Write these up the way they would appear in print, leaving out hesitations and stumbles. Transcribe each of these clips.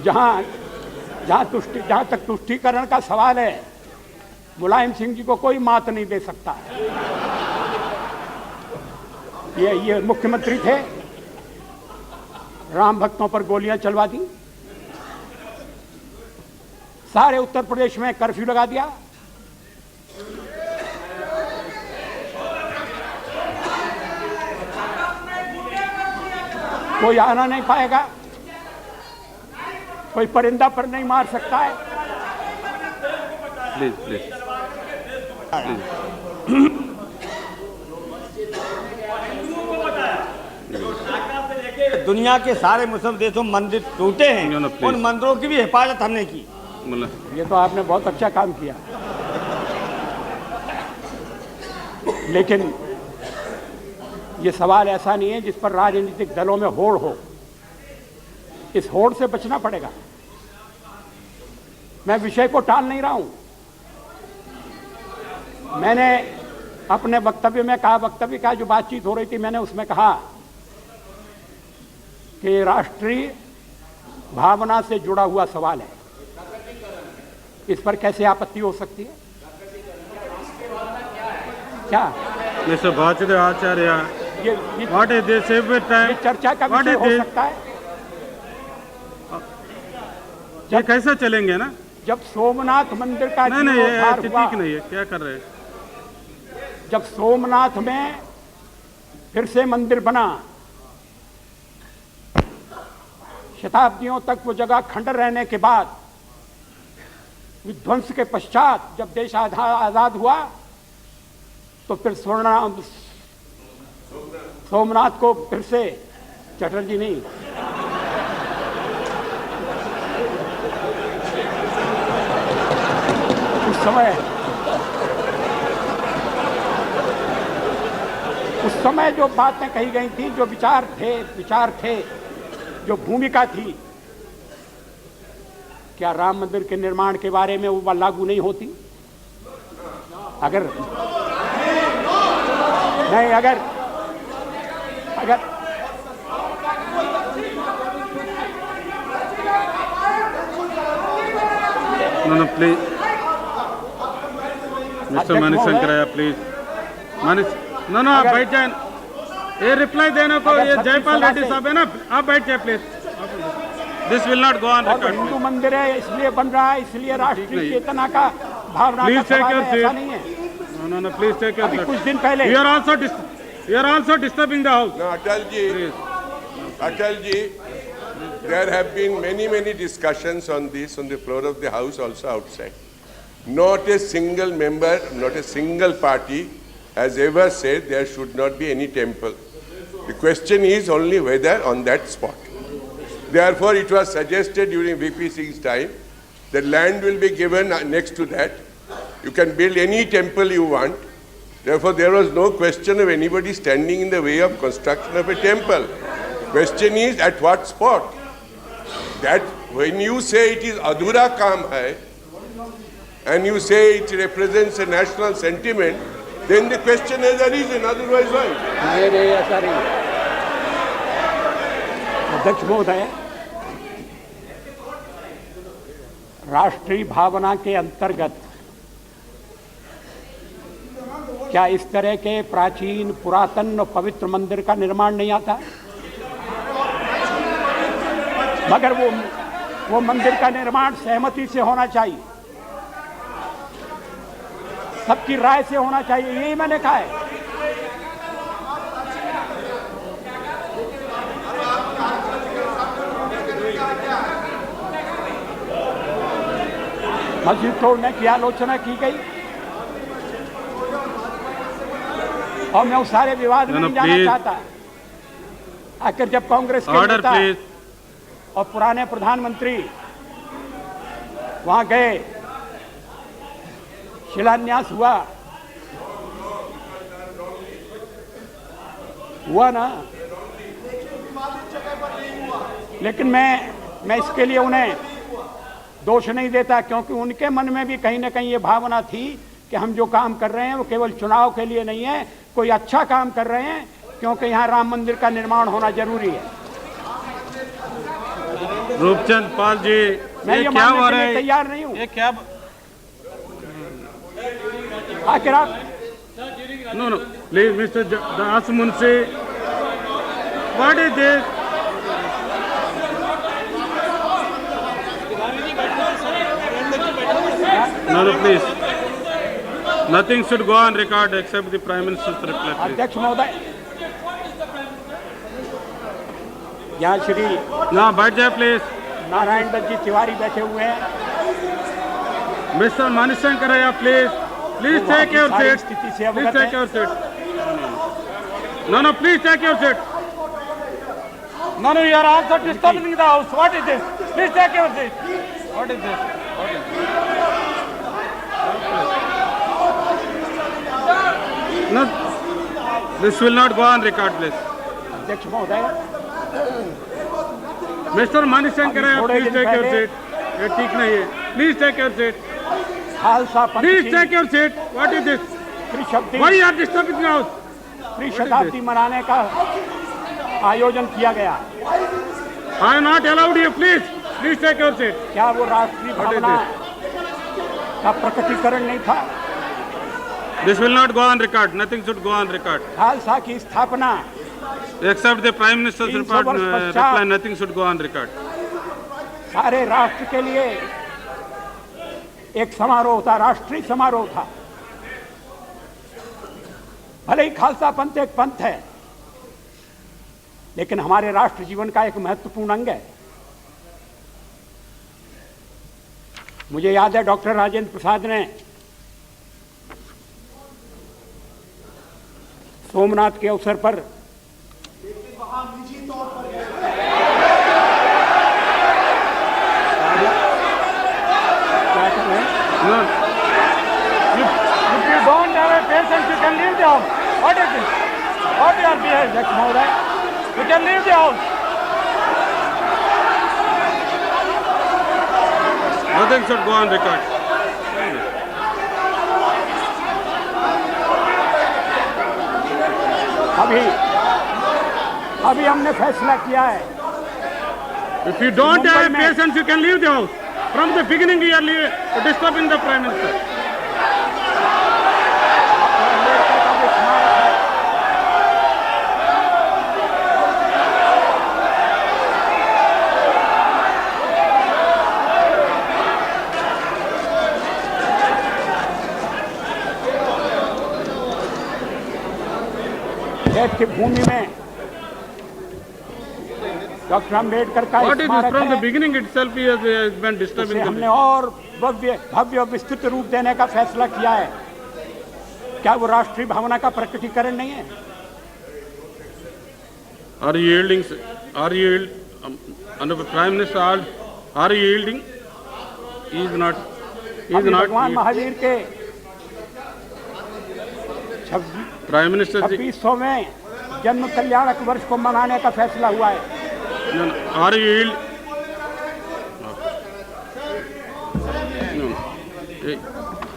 जहां तक तुष्टीकरण का सवाल है, मुलायम सिंह जी को कोई मात नहीं दे सकता। ये मुख्यमंत्री थे, राम भक्तों पर गोलियां चलवा दी, सारे उत्तर प्रदेश में कर्फ्यू लगा दिया, कोई आना नहीं पाएगा, कोई परिंदा पर नहीं मार सकता है। प्लीज दुनिया के सारे मुस्लिम देशों में मंदिर टूटे हैं, उन मंदिरों की भी हिफाजत हमने की। ये तो आपने बहुत अच्छा काम किया, लेकिन ये सवाल ऐसा नहीं है जिस पर राजनीतिक दलों में होड़ हो। इस होड़ से बचना पड़ेगा। मैं विषय को टाल नहीं रहा हूं। मैंने अपने वक्तव्य का जो बातचीत हो रही थी, मैंने उसमें कहा कि राष्ट्रीय भावना से जुड़ा हुआ सवाल है, इस पर कैसे आपत्ति हो सकती है? क्या mister Bhachare Acharya, what is this every time चर्चा का विषय हो सकता है? ये कैसे चलेंगे ना? जब सोमनाथ मंदिर का नहीं ये ठीक नहीं है, क्या कर रहे हैं? जब सोमनाथ में फिर से मंदिर बना, शताब्दियों तक वो जगह खंडर रहने के बाद, विध्वंस के पश्चात जब देश आजाद हुआ, तो फिर सोमनाथ को फिर से, चटर्जी नहीं, उस समय जो बातें कही गई थी, जो विचार थे, जो भूमिका थी, क्या राम मंदिर के निर्माण के बारे में वो लागू नहीं होती? अगर No, please. Mister Manish Shankaraiah, please. Manish, no आप बैठ जाए। ये रिप्लाई देने को ये जयपाल रेड्डी साहब है ना, आप बैठ जाए please. This will not go on record. Hindu मंदिर है, इसलिए बन रहा है, इसलिए राष्ट्रीय चेतना का भावना का सवाल है, ऐसा नहीं है। No please take your seat. कुछ दिन पहले you are also disturbing the house. No, Atal ji, there have been many discussions on this on the floor of the house, also outside. Not a single member, not a single party has ever said there should not be any temple. The question is only whether on that spot. Therefore, it was suggested during VP Singh's time that land will be given next to that. You can build any temple you want. Therefore, there was no question of anybody standing in the way of construction of a temple. Question is at what spot? That when you say it is adhura kaam hai, and you say it represents a national sentiment, then the question has arisen, otherwise why? नहीं, ऐसा नहीं। अध्यक्ष महोदय, राष्ट्रीय भावना के अंतर्गत क्या इस तरह के प्राचीन, पुरातन और पवित्र मंदिर का निर्माण नहीं आता? मगर वो मंदिर का निर्माण सहमति से होना चाहिए, सबकी राय से होना चाहिए, यही मैंने कहा है। मस्जिद तोड़ने की आलोचना की गई और मैं उस सारे विवाद में नहीं जाना चाहता। आखिर जब कांग्रेस के नेता और पुराने प्रधानमंत्री वहां गए, शिलान्यास हुआ ना, लेकिन मैं इसके लिए उन्हें दोष नहीं देता, क्योंकि उनके मन में भी कहीं ना कहीं ये भावना थी कि हम जो काम कर रहे हैं वो केवल चुनाव के लिए नहीं है, कोई अच्छा काम कर रहे हैं, क्योंकि यहाँ राम मंदिर का निर्माण होना जरूरी है। रूपचंद पाल जी, मैं ये ये क्या हो मानने रहा के लिए है? तैयार नहीं हूँ। ये क्या? आखिर आप no no please mister Das Munshi, what is this? No, no, please. Nothing should go on record except the Prime Minister's reply, please. अध्यक्ष महोदय, यहाँ श्री ना बैठ जाए प्लीज. नारायण दत्त जी तिवारी बैठे हुए हैं। मिस्टर मणिशंकरैया, प्लीज वो टेक योर सारी सीट. स्थिति से प्लीज अवगत टेक है। Your seat. No, please take your seat. No, you are also disturbing the house. What is this? Please take your seat. What is this? No, this will not go on record, please. अध्यक्ष महोदय, mister मणिशंकरैया, थोड़े please दिन take your पहले- seat. ये ठीक नहीं है. Please take your seat. Khalsa Panth please की take your seat. What is this? त्रिशताब्दी Why you are disturbing the house? त्रिशताब्दी मनाने का आयोजन किया गया। I am not allowed you. Please take your seat. क्या वो राष्ट्रीय What is भावना का प्रकटीकरण नहीं था? This will not go on record. Nothing should go on record. Khalsa की स्थापना Except the Prime Minister's 300 report, वर्ष पश्चात reply, nothing should go on record. सारे राष्ट्र के लिए एक समारोह था, राष्ट्रीय समारोह था। भले ही खालसा पंथ एक पंथ है, लेकिन हमारे राष्ट्र जीवन का एक महत्वपूर्ण अंग है। मुझे याद है डॉक्टर राजेंद्र प्रसाद ने सोमनाथ के अवसर पर क्या कर रहे हैं? No. If you don't have a patience, you can leave the house. What is this? What you are behind? अध्यक्ष महोदय, You can leave the house. Nothing should go on record. अभी हमने फैसला किया है। If you don't have Mumbai में- patience, you can leave the house. From the beginning, you are disturbing the Prime Minister. Ambedkar का जो स्मारक है, देश की भूमि में डॉक्टर अम्बेडकर का What is this? स्मारक From the है, beginning itself, he has been disturbing उसे the हमने और भव्य विस्तृत रूप देने का फैसला किया है। क्या वो राष्ट्रीय भावना का प्रकटीकरण नहीं है? Are you yielding? Are you Honorable Prime Minister? Are you yielding? He is not. He is अभी not. भगवान महावीर के Prime Minister ji. 26वें जन्म कल्याणक वर्ष को मनाने का फैसला हुआ है। No, no. Are you yield? No.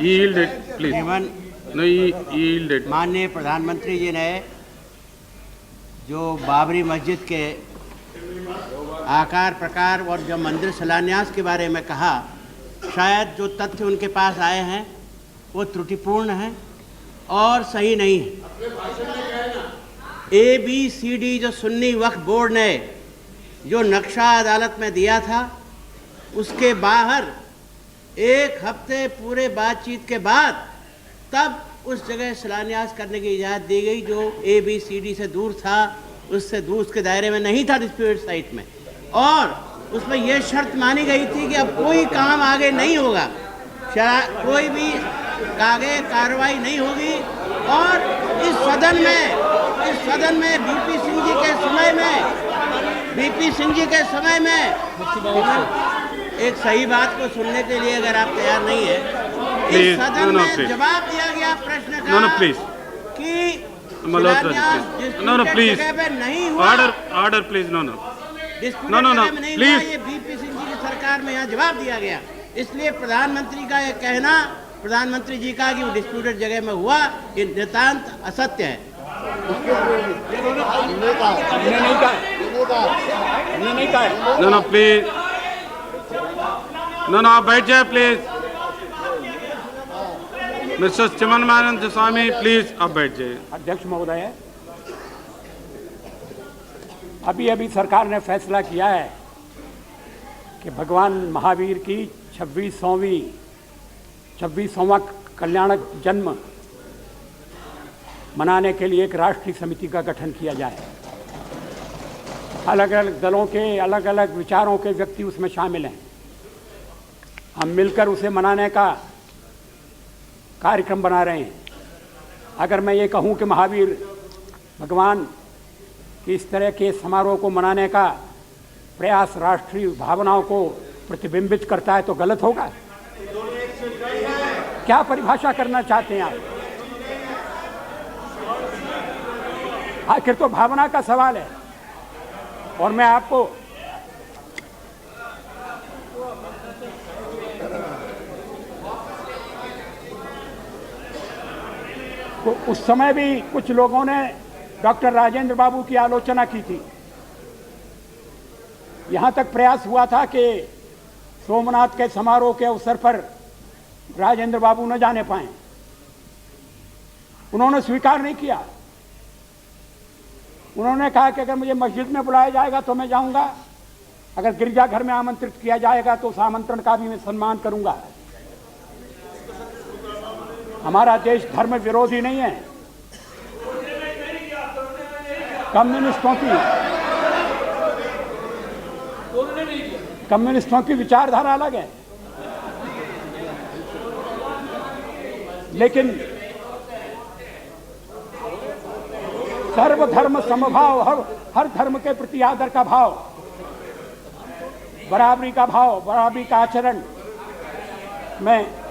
He yielded, please. एवं No, he yielded. माननीय प्रधानमंत्री जी ने जो बाबरी मस्जिद के आकार प्रकार और जो मंदिर शिलान्यास के बारे में कहा, शायद जो तथ्य उनके पास आए हैं वो त्रुटिपूर्ण हैं और सही नहीं है। ABCD जो सुन्नी वक्फ बोर्ड ने जो नक्शा अदालत में दिया था, उसके बाहर एक हफ्ते पूरे बातचीत के बाद तब उस जगह शिलान्यास करने की इजाज़त दी गई जो ABCD से दूर था, उससे दूर, उसके दायरे में नहीं था डिस्प्यूटेड साइट में, और उसमें यह शर्त मानी गई थी कि अब कोई काम आगे नहीं होगा, कोई भी आगे कार्रवाई नहीं होगी। और इस सदन में बीपी सिंह जी के समय में एक सही बात को सुनने के लिए अगर आप तैयार नहीं है, इस सदन में जवाब दिया गया प्रश्न का कि शिलान्यास डिस्प्यूटेड जगह पे नहीं हुआ। Order, please. No. डिस्प्यूटेड जगह में नहीं हुआ, ये बीपी सिंह जी की सरकार में यहाँ जवाब दिया गया। इसलिए प्रधानमंत्री का ये कहना, प्रधानमंत्री जी का कि वो डिस्प्यूटेड जगह में हुआ, ये नितांत असत्य है। हमने नहीं कहा। No, please. नो आप बैठ जाए प्लीज। मिस्टर चिमनमानंद स्वामी प्लीज आप बैठ जाइए। अध्यक्ष महोदय, अभी अभी सरकार ने फैसला किया है कि भगवान महावीर की 26वां कल्याणक जन्म मनाने के लिए एक राष्ट्रीय समिति का गठन किया जाए। अलग अलग दलों के अलग अलग विचारों के व्यक्ति उसमें शामिल हैं। हम मिलकर उसे मनाने का कार्यक्रम बना रहे हैं। अगर मैं ये कहूं कि महावीर भगवान की इस तरह के समारोह को मनाने का प्रयास राष्ट्रीय भावनाओं को प्रतिबिंबित करता है तो गलत होगा। क्या परिभाषा करना चाहते हैं आप? आखिर तो भावना का सवाल है। और मैं आपको तो उस समय भी कुछ लोगों ने डॉक्टर राजेंद्र बाबू की आलोचना की थी। यहां तक प्रयास हुआ था कि सोमनाथ के समारोह के अवसर पर राजेंद्र बाबू न जाने पाए। उन्होंने स्वीकार नहीं किया। उन्होंने कहा कि अगर मुझे मस्जिद में बुलाया जाएगा तो मैं जाऊंगा, अगर गिरजाघर में आमंत्रित किया जाएगा तो उस आमंत्रण का भी मैं सम्मान करूंगा। हमारा देश धर्म विरोधी नहीं है। कम्युनिस्टों की विचारधारा अलग है, लेकिन सर्वधर्म समभाव, हर धर्म के प्रति आदर का भाव, बराबरी का भाव, बराबरी का आचरण में